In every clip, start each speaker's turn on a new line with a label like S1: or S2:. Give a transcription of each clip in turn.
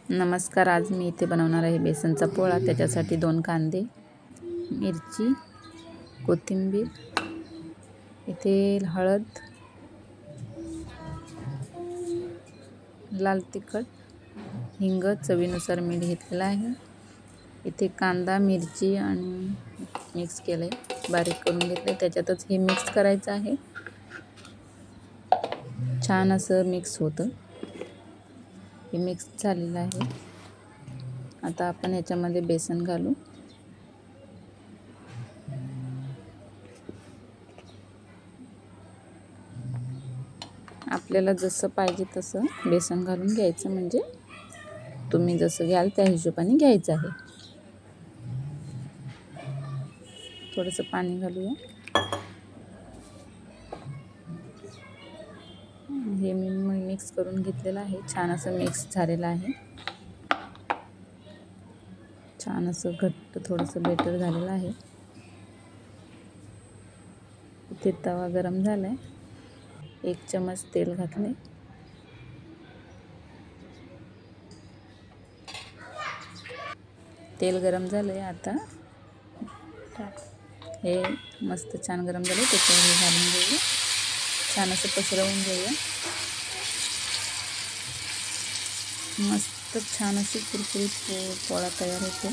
S1: नमस्कार. आज मी इथे बनवणार आहे बेसनचा पोळा. त्याच्यासाठी 2 कांदे, मिरची, कोथिंबीर, इथे हळद, लाल तिखट, हिंग, चवीनुसार मीठ घेतलेलं आहे. इथे कांदा, मिरची आणि मिक्स केले, बारीक करून घेतले. त्याच्यातच हे मिक्स करायचं आहे. छान असं मिक्स होतं. हे मिक्स झालेलं आहे. आता आपण याच्यामध्ये बेसन घालू. आपल्याला जसं पाहिजे तसं बेसन घालून घ्यायचं, म्हणजे तुम्ही जसं घ्याल त्या हिशोबाने घ्यायचं आहे. थोडंसं पाणी घालूया. हे मी मिक्स करून घेतलेलं आहे. छान असं मिक्स झालेलं आहे. छान असं घट्ट थोडंसं बेटर झालेलं आहे. इथे तवा गरम झालाय. 1 चमच तेल घातले. तेल गरम झालंय. आता हे मस्त छान गरम झाले. त्याच्यावर घालून घेऊया. छान असं पसरवून घेऊया. मस्त छान अशी कुरकुरीत पोळा तयार होतो.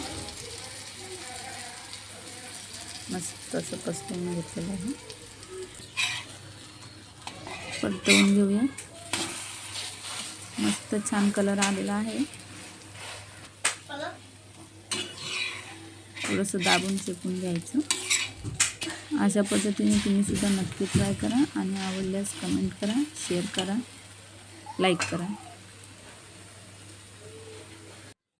S1: मस्त असं पसरवून घेतलेलं आहे. परतवून घेऊया. मस्त छान कलर आलेला आहे. थोडंसं दाबून चेपून घ्यायचं. अशा पद्धतीने तुम्ही सुद्धा नक्की ट्राय करा आणि आवडल्यास कमेंट करा, शेअर करा, लाईक करा.